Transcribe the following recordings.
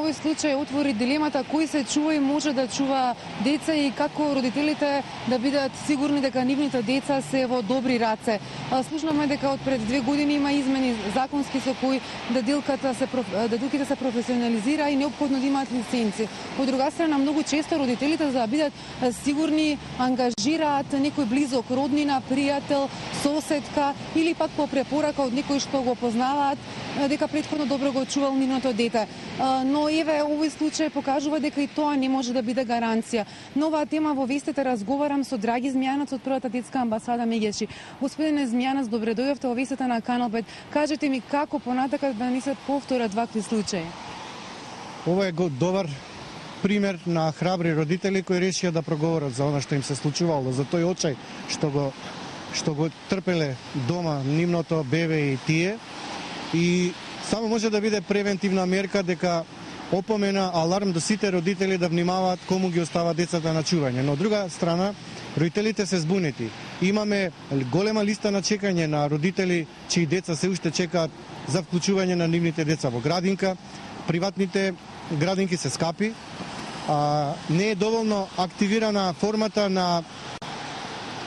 Овој случај отвори дилемата кој се чува и може да чува деца и како родителите да бидат сигурни дека нивните деца се во добри раце. Слушнаме дека од пред 2 години има измени законски со кои дадилките се професионализира и неопходно да имаат лиценци. Од друга страна, многу често родителите за да бидат сигурни ангажираат некој близок, роднина, пријател, соседка или пак по препорака од некој што го познаваат дека претходно добро го чувал нивното дете. Но еве овој случај покажува дека и тоа не може да биде гаранција. На оваа тема во вестите разговарам со Драги Змијанац од првата детска амбасада Мегеши. Господине Змијанац, добре дојдовте во вестите на Канал 5. Кажете ми како понатака да не се повторат вакви случаи? Ова е добар пример на храбри родители кои решија да проговорат за она што им се случувало, за тој очај што го трпеле дома нивното бебе и тие. И само може да биде превентивна мерка дека опомена, аларм до сите родители да внимаваат кому ги остават децата на чување. Но од друга страна, родителите се збунети. Имаме голема листа на чекање на родители чии деца се уште чекаат за вклучување на нивните деца во градинка. Приватните градинки се скапи. Не е доволно активирана формата на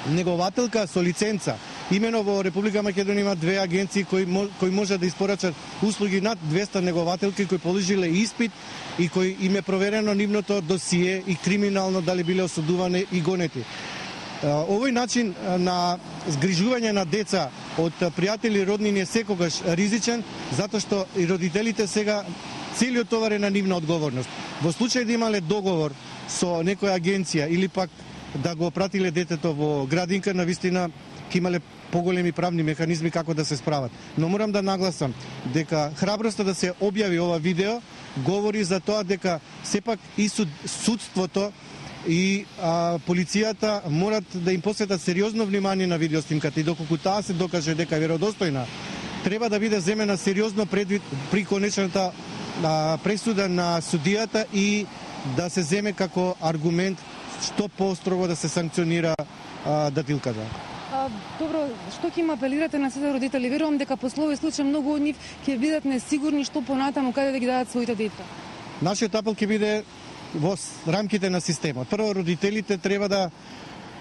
негователка со лиценца. Имено во Република Македонија има 2 агенции кои може да испорачат услуги над 200 негователки кои положиле испит и кои им е проверено нивното досие и криминално дали биле осудувани и гонети. Овој начин на згрижување на деца од пријатели и роднини е секогаш ризичен, затоа што и родителите сега целиот товар е на нивна одговорност. Во случај да имале договор со некоја агенција или пак да го пратиле детето во градинка, навистина ќе имале поголеми правни механизми како да се справат. Но морам да нагласам дека храброста да се објави ова видео говори за тоа дека сепак и судството и полицијата морат да им посветат сериозно внимание на видеоснимката и доколку таа се докаже дека е веродостојна, треба да биде земена сериозно предвид при конечната пресуда на судијата и да се земе како аргумент што поострого да се санкционира дадилката. Добро, што ќе им апелирате на сите родители? Верувам дека после овој случај многу од нив ќе бидат несигурни што понатаму каде да ги дадат своите деца. Нашиот апел ќе биде во рамките на системот. Прво, родителите треба да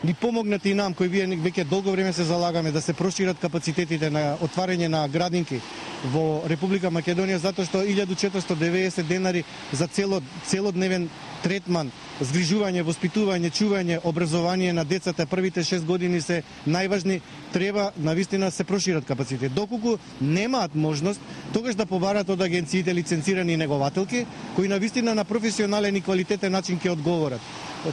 ни помогнат и нам, кои веќе долго време се залагаме да се прошират капацитетите на отварање на градинки во Република Македонија, затоа што 1490 денари за целодневен третман, згрижување, воспитување, чување, образование на децата првите 6 години се најважни, треба навистина се прошират капацитет. Доколку немаат можност, тогаш да побарат од агенциите лиценцирани негователки, кои навистина на професионален и квалитетен начин ќе одговорат.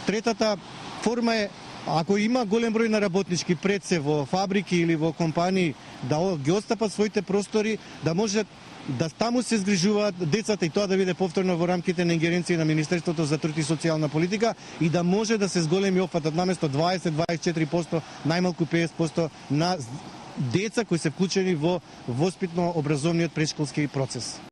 Третата форма е, ако има голем број на работнички пред се во фабрики или во компании, да ги отстапат своите простори, да можат да таму се згрижуваат децата и тоа да биде повторно во рамките на ингеренција на Министерството за труд и социјална политика и да може да се зголеми опфатот наместо 20-24%, најмалку 50% на деца кои се вклучени во воспитно-образовниот претшколски процес.